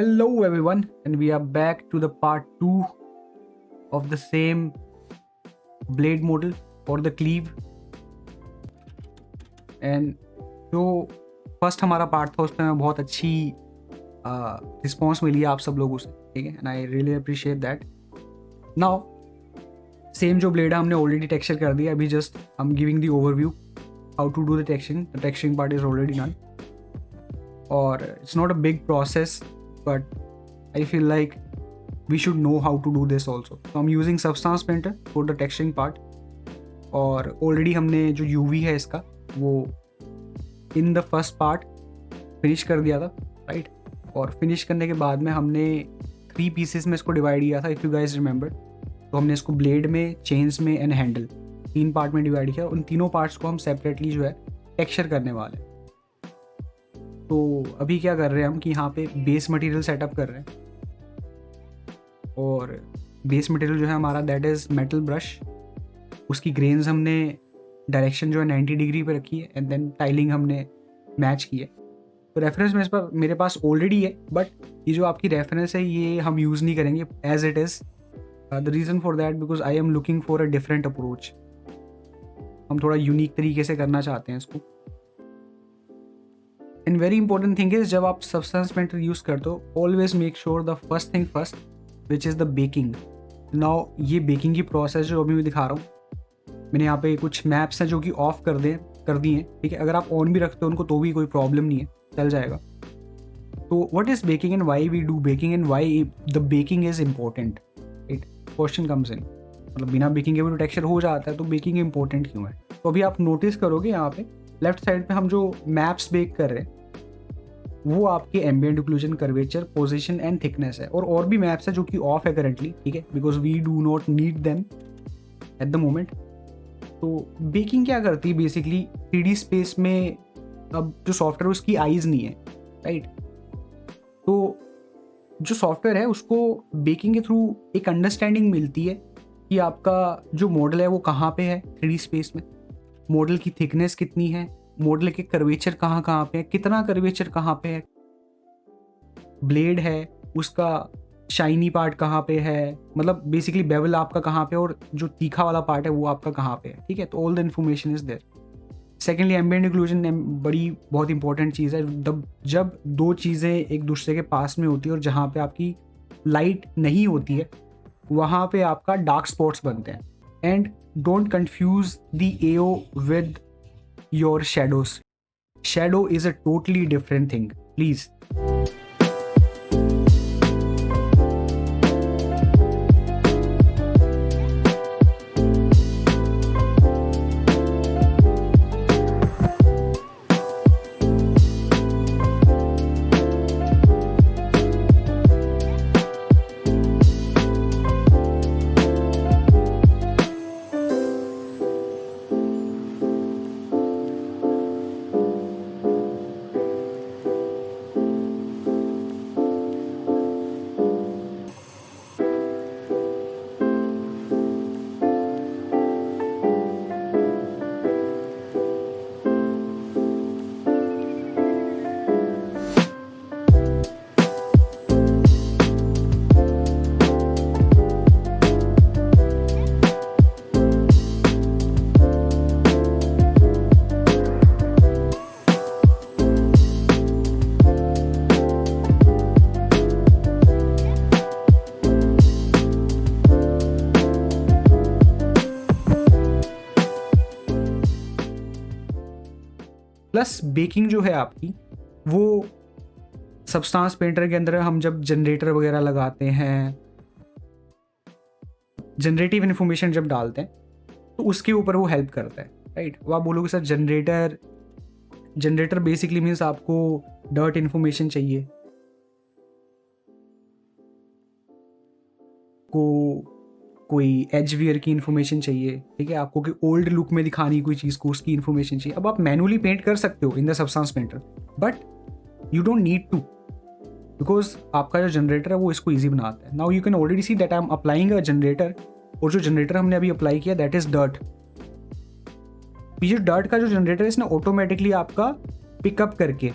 Hello everyone, and we are back to the part 2 of the same blade model or the cleave. And जो first हमारा part था उसमें हमें बहुत अच्छी रिस्पॉन्स मिली है आप सब लोगों से, ठीक है, and I really appreciate that. Now same जो ब्लेड है हमने ऑलरेडी टेक्सचर कर दिया. अभी just I am giving the overview how to do the texturing part is already done. और it's not a big process, but I feel like we should know how to do this also. So I'm using Substance Painter for the texturing part. और already हमने जो UV है इसका वो in the first part finish कर दिया था, right? और finish करने के बाद में हमने 3 pieces में इसको divide किया था, if you guys remember. तो हमने इसको blade में, chains में and handle 3 part में divide किया. उन तीनों parts को हम separately जो है texture करने वाले हैं. तो अभी क्या कर रहे हैं हम कि यहाँ पे बेस मटेरियल सेटअप कर रहे हैं. और बेस मटेरियल जो है हमारा दैट इज़ मेटल ब्रश. उसकी ग्रेन्स हमने डायरेक्शन जो है 90 डिग्री पे रखी है एंड देन टाइलिंग हमने मैच की है. तो रेफरेंस मेरे पास ऑलरेडी है, बट ये जो आपकी रेफरेंस है ये हम यूज़ नहीं करेंगे as it is. The reason for that because I am looking for a different approach. हम थोड़ा यूनिक तरीके से करना चाहते हैं इसको. And very important thing is जब आप सब्सटेंस पेंटर यूज़ करते हो, always make sure the first thing first which is the baking. Now ये बेकिंग की प्रोसेस जो अभी मैं दिखा रहा हूँ, मैंने यहाँ पे कुछ मैप्स हैं जो कि ऑफ कर दिए हैं, ठीक है. अगर आप ऑन भी रखते हो उनको तो भी कोई प्रॉब्लम नहीं है, चल जाएगा. तो what is baking and why we do baking and why the baking is important, right? Question comes in. मतलब बिना बेकिंग के भी तो टेक्सचर हो जाता है, तो बेकिंग इंपॉर्टेंट क्यों है? तो अभी आप नोटिस करोगे यहाँ पे लेफ्ट साइड पे हम जो मैप्स बेक कर रहे हैं वो आपके ambient occlusion, curvature, position and thickness है. और भी मैप्स है जो कि ऑफ है करंटली, ठीक है, because we do not need them at the moment. तो बेकिंग क्या करती है बेसिकली 3D स्पेस में. अब जो सॉफ्टवेयर है उसकी आईज नहीं है, राइट? तो जो सॉफ्टवेयर है उसको बेकिंग के थ्रू एक अंडरस्टैंडिंग मिलती है कि आपका जो मॉडल है वो कहाँ पे है 3D स्पेस में, मॉडल की थिकनेस कितनी है, मॉडल के कर्वेचर कहाँ पे है, कितना कर्वेचर कहाँ पे है, ब्लेड है उसका शाइनी पार्ट कहाँ पे है, मतलब बेसिकली बेवल आपका कहाँ पे, और जो तीखा वाला पार्ट है वो आपका कहाँ पे है, ठीक है. तो all the information is there. Secondly ambient occlusion बहुत इंपॉर्टेंट चीज़ है. जब दो चीज़ें एक दूसरे के पास में होती है और जहाँ पे आपकी लाइट नहीं होती है वहाँ पे आपका डार्क स्पॉट्स बनते हैं. And don't confuse the AO with your shadows. Shadow is a totally different thing, please. Plus baking जो है आपकी वो सब्सटेंस पेंटर के अंदर हम जब जनरेटर वगैरह लगाते हैं, जनरेटिव इन्फॉर्मेशन जब डालते हैं तो उसके ऊपर वो हेल्प करता है, राइट? वो आप बोलोगे सर जनरेटर बेसिकली मीन्स आपको डर्ट इन्फॉर्मेशन चाहिए, कोई एज वियर की इन्फॉर्मेशन चाहिए, ठीक है, आपको कि ओल्ड लुक में दिखानी कोई चीज़ को उसकी इन्फॉर्मेशन चाहिए. अब आप मैनुअली पेंट कर सकते हो in the substance painter, but you don't need to, because आपका जो जनरेटर है वो इसको ईजी बनाता है. Now you can already see that I am applying a generator, और जो जनरेटर हमने अभी अप्लाई किया दैट इज डर्ट. ये डर्ट का जो जनरेटर है इसने ऑटोमेटिकली आपका पिकअप करके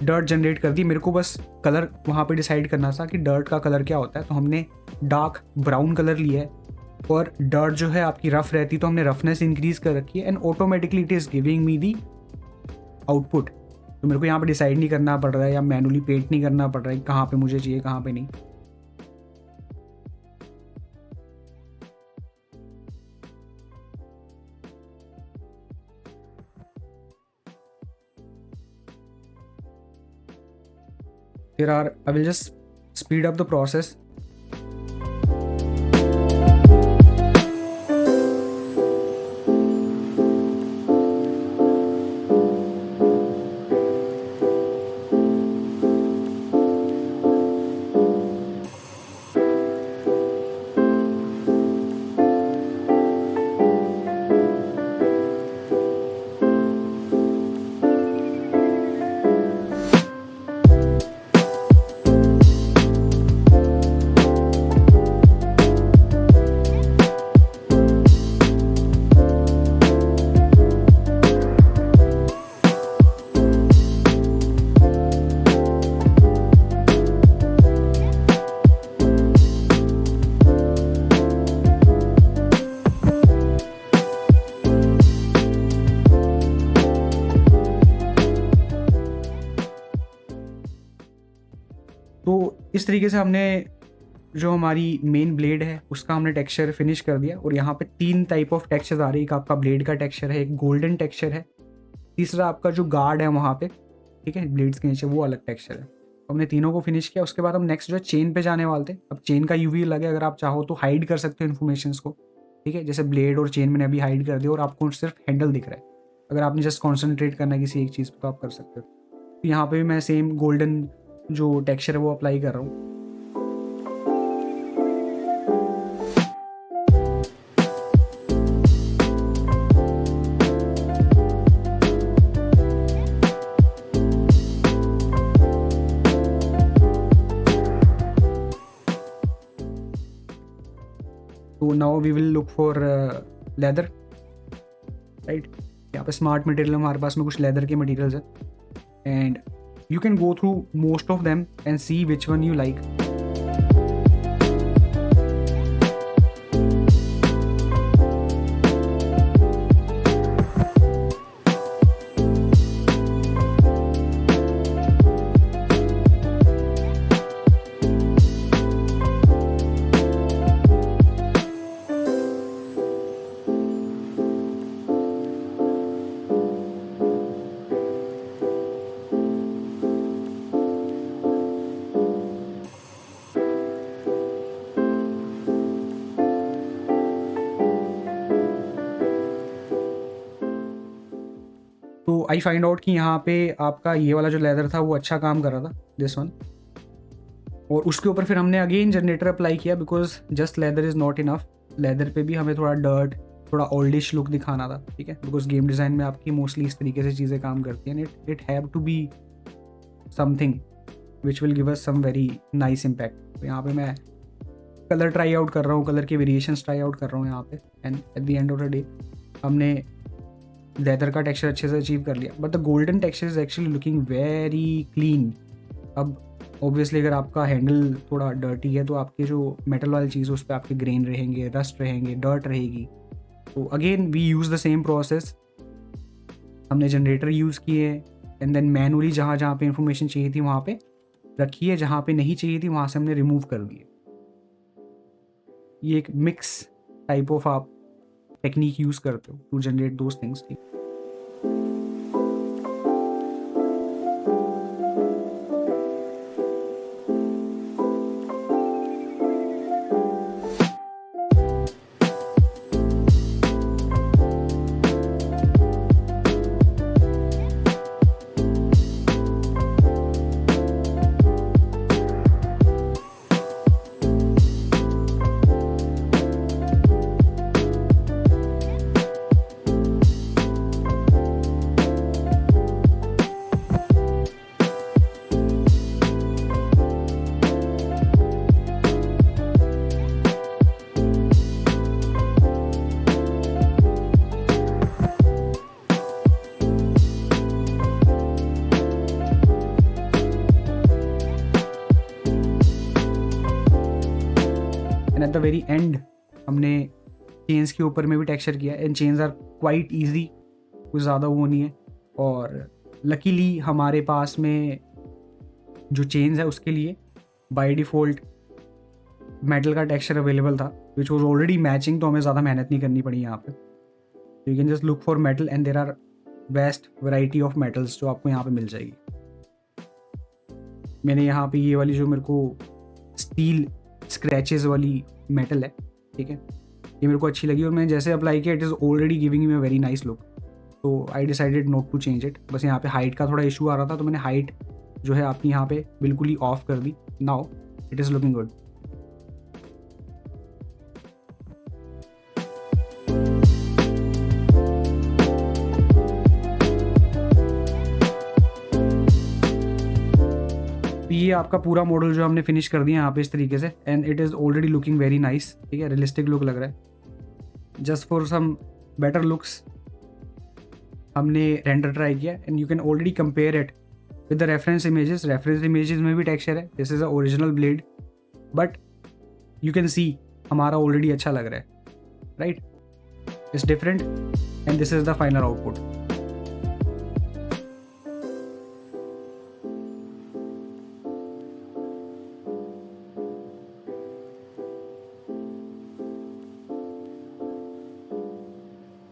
डर्ट जनरेट कर दी। मेरे को बस कलर वहाँ पे डिसाइड करना था कि डर्ट का कलर क्या होता है, तो हमने डार्क ब्राउन कलर लिया है। और डर्ट जो है आपकी रफ रहती, तो हमने रफनेस इंक्रीज कर रखी है, and automatically it is giving me the output. तो मेरे को यहाँ पे डिसाइड नहीं करना पड़ रहा है या मैनुअली पेंट नहीं करना पड़ रहा है कहाँ पे मुझे चाहिए कहाँ पे नहीं। I will just speed up the process. तो इस तरीके से हमने जो हमारी मेन ब्लेड है उसका हमने टेक्सचर फिनिश कर दिया। और यहाँ पे 3 टाइप ऑफ टेक्सचर आ रहे हैं। एक आपका ब्लेड का टेक्सचर है, एक गोल्डन टेक्सचर है, तीसरा आपका जो गार्ड है वहाँ पे, ठीक है, ब्लेड्स के नीचे, वो अलग टेक्सचर है। तो हमने तीनों को फिनिश किया। उसके बाद हम नेक्स्ट जो है चेन पे जाने वाले थे। अब चेन का यूवी लगे, अगर आप चाहो तो हाइड कर सकते हो इन्फॉर्मेशंस को, ठीक है, जैसे ब्लेड और चेन मैंने अभी हाइड कर दिया और आपको सिर्फ हैंडल दिख रहा है। अगर आपने जस्ट कॉन्सेंट्रेट करना है किसी एक चीज़ पर तो आप कर सकते हो। तो यहाँ पे भी मैं सेम गोल्डन जो टेक्सचर है वो अप्लाई कर रहा हूँ। तो now we will look for leather, right. यहाँ पे स्मार्ट मटेरियल हमारे पास में कुछ लेदर के मटेरियल्स है, and you can go through most of them and see which one you like. तो आई फाइंड आउट कि यहाँ पे आपका ये वाला जो लेदर था वो अच्छा काम कर रहा था, दिस वन। और उसके ऊपर फिर हमने अगेन जनरेटर अप्लाई किया, because just leather is not enough. Leather पे भी हमें थोड़ा डर्ट, थोड़ा ओल्डिश लुक दिखाना था, ठीक है, बिकॉज गेम डिज़ाइन में आपकी मोस्टली इस तरीके से चीज़ें काम करती हैं। It have to be something which will give us some very nice impact. तो यहाँ पे मैं कलर ट्राई आउट कर रहा हूँ, कलर के वेरिएशंस ट्राई आउट कर रहा हूँ यहाँ पे, and at the end of the day हमने लेदर का टेक्सचर अच्छे से अचीव कर लिया। But the golden texture is actually looking very clean. अब ऑब्वियसली अगर आपका हैंडल थोड़ा डर्टी है तो आपके जो मेटल वाली चीज़ है उस पर आपके ग्रेन रहेंगे, रस्ट रहेंगे, डर्ट रहेगी। तो again we use the same process. हमने जनरेटर यूज़ किए एंड देन मैनुअली जहाँ जहाँ पे इंफॉर्मेशन चाहिए थी वहाँ पे रखी है, जहाँ पे नहीं चाहिए थी वहाँ से हमने रिमूव कर दिए। ये एक मिक्स टाइप ऑफ आप टेक्निक यूज़ करते हो to generate those things. The very end हमने चेन्स के ऊपर में भी टेक्सचर किया and chains are quite easy, कुछ ज़्यादा वो नहीं है। और लकीली हमारे पास में जो चेन्स है उसके लिए बाय डिफ़ॉल्ट मेटल का टेक्सचर अवेलेबल था विच वॉज ऑलरेडी मैचिंग, तो हमें ज़्यादा मेहनत नहीं करनी पड़ी यहाँ पे। You can just look for metal and there are best variety of metals जो आपको यहाँ पे मिल जाएगी। मैंने यहाँ पे ये वाली जो मेरे को स्टील स्क्रैचेस वाली मेटल है, ठीक है, ये मेरे को अच्छी लगी और मैंने जैसे अप्लाई किया it is already giving me a very nice look, तो I decided not to change it. बस यहाँ पे हाइट का थोड़ा इशू आ रहा था तो मैंने हाइट जो है आपकी यहाँ पे बिल्कुल ही ऑफ कर दी। Now it is looking good. ये आपका पूरा मॉडल जो हमने फिनिश कर दिया यहाँ पे इस तरीके से and it is already looking very nice, ठीक है, रियलिस्टिक लुक लग रहा है। Just for some better looks हमने रेंडर ट्राई किया and you can already compare it with the reference images. Reference images में भी टेक्सचर है, this is a original blade, but you can see हमारा already अच्छा लग रहा है, राइट? It's different and this is the final output.